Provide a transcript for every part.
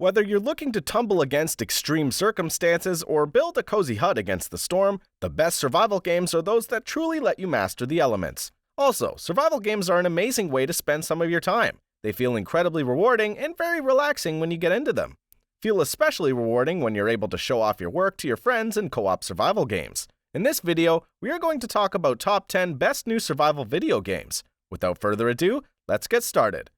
Whether you're looking to tumble against extreme circumstances or build a cozy hut against the storm, the best survival games are those that truly let you master the elements. Also, survival games are an amazing way to spend some of your time. They feel incredibly rewarding and very relaxing when you get into them. Feel especially rewarding when you're able to show off your work to your friends in co-op survival games. In this video, we are going to talk about top 10 best new survival video games. Without further ado, let's get started.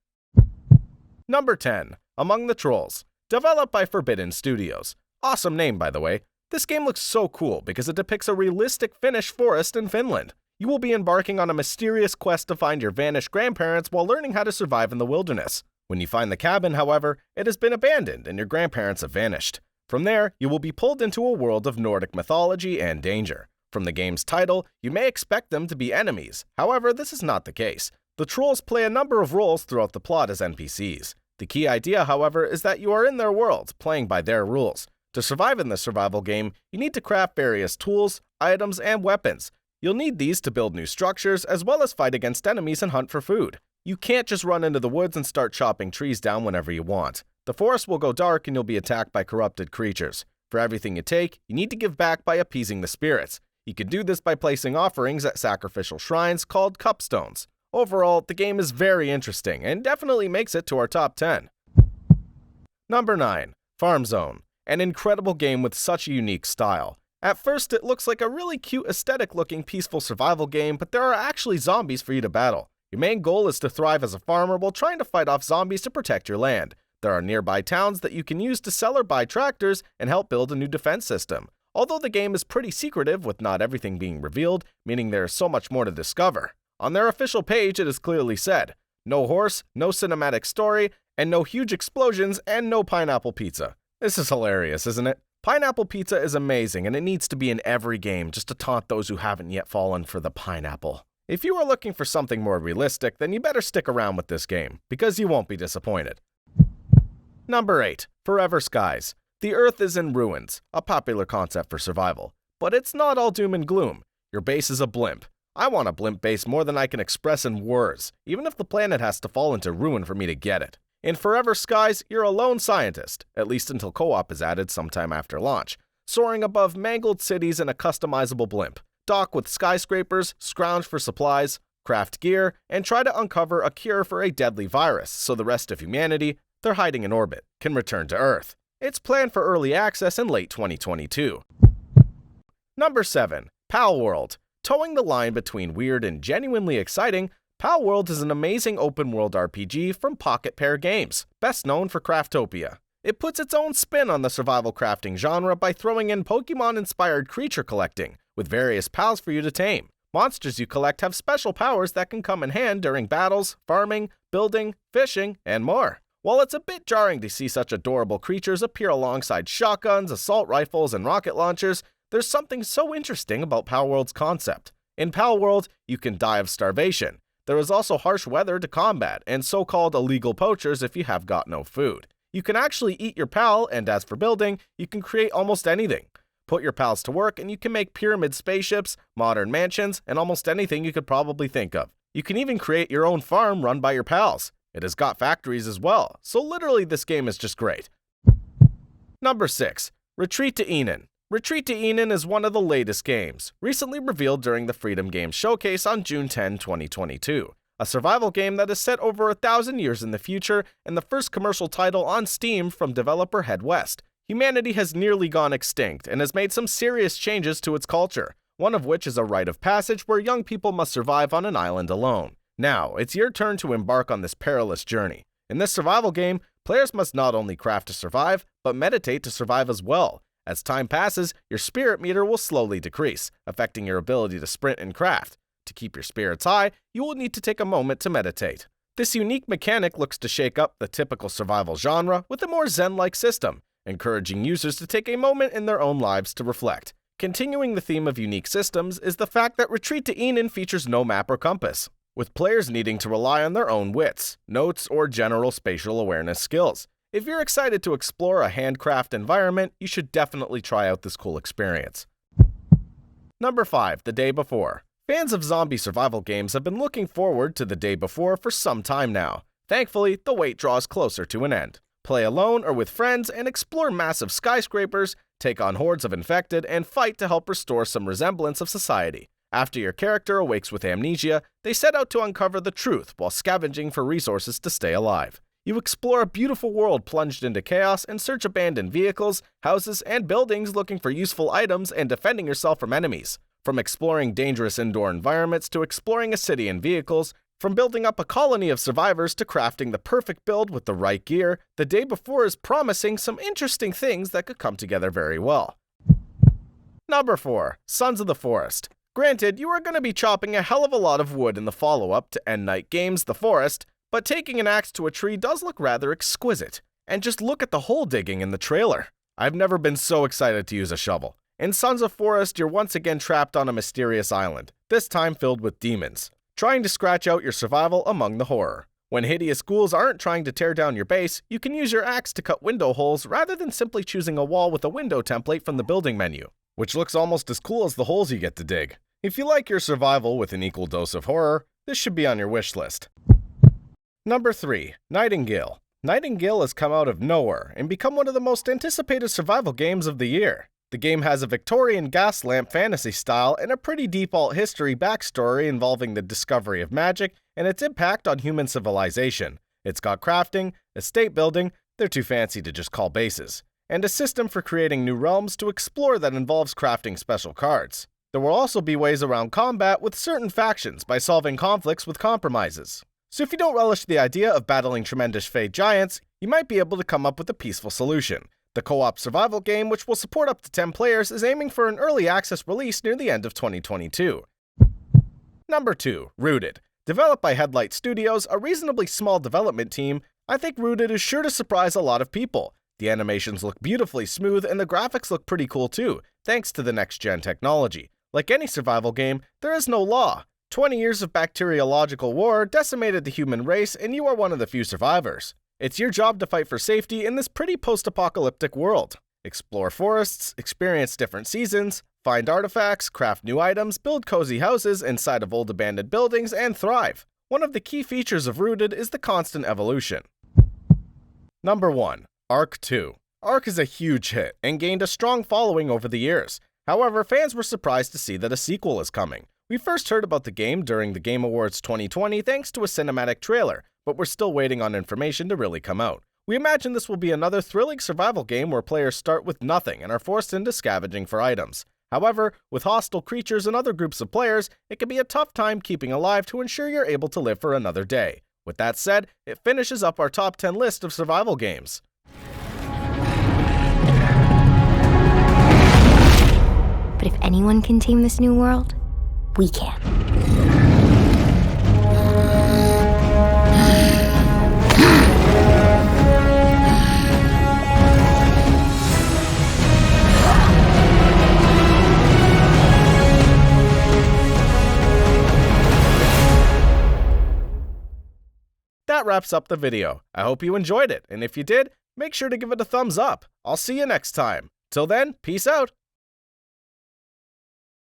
Number 10. Among the Trolls. Developed by Forbidden Studios. Awesome name, by the way. This game looks so cool because it depicts a realistic Finnish forest in Finland. You will be embarking on a mysterious quest to find your vanished grandparents while learning how to survive in the wilderness. When you find the cabin, however, it has been abandoned and your grandparents have vanished. From there, you will be pulled into a world of Nordic mythology and danger. From the game's title, you may expect them to be enemies. However, this is not the case. The trolls play a number of roles throughout the plot as NPCs. The key idea, however, is that you are in their world, playing by their rules. To survive in this survival game, you need to craft various tools, items, and weapons. You'll need these to build new structures, as well as fight against enemies and hunt for food. You can't just run into the woods and start chopping trees down whenever you want. The forest will go dark and you'll be attacked by corrupted creatures. For everything you take, you need to give back by appeasing the spirits. You can do this by placing offerings at sacrificial shrines called cupstones. Overall, the game is very interesting and definitely makes it to our top 10. Number 9. Farmzone. An incredible game with such a unique style. At first, it looks like a really cute aesthetic-looking peaceful survival game, but there are actually zombies for you to battle. Your main goal is to thrive as a farmer while trying to fight off zombies to protect your land. There are nearby towns that you can use to sell or buy tractors and help build a new defense system. Although the game is pretty secretive with not everything being revealed, meaning there is so much more to discover. On their official page, it is clearly said, no horse, no cinematic story, and no huge explosions, and no pineapple pizza. This is hilarious, isn't it? Pineapple pizza is amazing, and it needs to be in every game just to taunt those who haven't yet fallen for the pineapple. If you are looking for something more realistic, then you better stick around with this game, because you won't be disappointed. Number 8. Forever Skies. The Earth is in ruins, a popular concept for survival. But it's not all doom and gloom. Your base is a blimp. I want a blimp base more than I can express in words, even if the planet has to fall into ruin for me to get it. In Forever Skies, you're a lone scientist, at least until co-op is added sometime after launch, soaring above mangled cities in a customizable blimp. Dock with skyscrapers, scrounge for supplies, craft gear, and try to uncover a cure for a deadly virus so the rest of humanity, they're hiding in orbit, can return to Earth. It's planned for early access in late 2022. Number 7. Palworld. Towing the line between weird and genuinely exciting, Palworld is an amazing open-world RPG from Pocket Pair Games, best known for Craftopia. It puts its own spin on the survival crafting genre by throwing in Pokemon-inspired creature collecting, with various pals for you to tame. Monsters you collect have special powers that can come in hand during battles, farming, building, fishing, and more. While it's a bit jarring to see such adorable creatures appear alongside shotguns, assault rifles, and rocket launchers, there's something so interesting about Palworld's concept. In Palworld, you can die of starvation. There is also harsh weather to combat, and so-called illegal poachers if you have got no food. You can actually eat your pal, and as for building, you can create almost anything. Put your pals to work, and you can make pyramid spaceships, modern mansions, and almost anything you could probably think of. You can even create your own farm run by your pals. It has got factories as well, so literally this game is just great. Number 6. Retreat to Enen. Retreat to Enen is one of the latest games, recently revealed during the Freedom Games Showcase on June 10, 2022. A survival game that is set over 1,000 years in the future and the first commercial title on Steam from developer Head West. Humanity has nearly gone extinct and has made some serious changes to its culture, one of which is a rite of passage where young people must survive on an island alone. Now, it's your turn to embark on this perilous journey. In this survival game, players must not only craft to survive, but meditate to survive as well. As time passes, your spirit meter will slowly decrease, affecting your ability to sprint and craft. To keep your spirits high, you will need to take a moment to meditate. This unique mechanic looks to shake up the typical survival genre with a more zen-like system, encouraging users to take a moment in their own lives to reflect. Continuing the theme of unique systems is the fact that Retreat to Enen features no map or compass, with players needing to rely on their own wits, notes, or general spatial awareness skills. If you're excited to explore a handcraft environment, you should definitely try out this cool experience. Number 5. The Day Before. Fans of zombie survival games have been looking forward to The Day Before for some time now. Thankfully, the wait draws closer to an end. play alone or with friends, and explore massive skyscrapers, take on hordes of infected, and fight to help restore some resemblance of society. After your character awakes with amnesia, they set out to uncover the truth while scavenging for resources to stay alive. You explore a beautiful world plunged into chaos and search abandoned vehicles, houses, and buildings looking for useful items and defending yourself from enemies. From exploring dangerous indoor environments to exploring a city and vehicles, from building up a colony of survivors to crafting the perfect build with the right gear, the day before is promising some interesting things that could come together very well. Number 4. Sons of the Forest. Granted, you are going to be chopping a hell of a lot of wood in the follow-up to Nightingale's The Forest, but taking an axe to a tree does look rather exquisite. And just look at the hole digging in the trailer. I've never been so excited to use a shovel. In Sons of Forest, you're once again trapped on a mysterious island, this time filled with demons, trying to scratch out your survival among the horror. When hideous ghouls aren't trying to tear down your base, you can use your axe to cut window holes rather than simply choosing a wall with a window template from the building menu, which looks almost as cool as the holes you get to dig. If you like your survival with an equal dose of horror, this should be on your wish list. Number 3. Nightingale. Nightingale has come out of nowhere and become one of the most anticipated survival games of the year. The game has a Victorian gas lamp fantasy style and a pretty deep alt history backstory involving the discovery of magic and its impact on human civilization. It's got crafting, estate building, they're too fancy to just call bases, and a system for creating new realms to explore that involves crafting special cards. There will also be ways around combat with certain factions by solving conflicts with compromises. So if you don't relish the idea of battling tremendous fey giants, you might be able to come up with a peaceful solution. The co-op survival game, which will support up to 10 players, is aiming for an early access release near the end of 2022. Number 2. Rooted. Developed by Headlight Studios, a reasonably small development team, I think Rooted is sure to surprise a lot of people. The animations look beautifully smooth and the graphics look pretty cool too, thanks to the next-gen technology. Like any survival game, there is no law. 20 years of bacteriological war decimated the human race and you are one of the few survivors. It's your job to fight for safety in this pretty post-apocalyptic world. Explore forests, experience different seasons, find artifacts, craft new items, build cozy houses inside of old abandoned buildings, and thrive. One of the key features of Rooted is the constant evolution. Number 1. Ark 2. Ark is a huge hit and gained a strong following over the years. However, fans were surprised to see that a sequel is coming. We first heard about the game during the Game Awards 2020 thanks to a cinematic trailer, but we're still waiting on information to really come out. We imagine this will be another thrilling survival game where players start with nothing and are forced into scavenging for items. However, with hostile creatures and other groups of players, it can be a tough time keeping alive to ensure you're able to live for another day. With that said, it finishes up our top 10 list of survival games. But if anyone can tame this new world, we can. That wraps up the video. I hope you enjoyed it, and if you did, make sure to give it a thumbs up. I'll see you next time. Till then, peace out.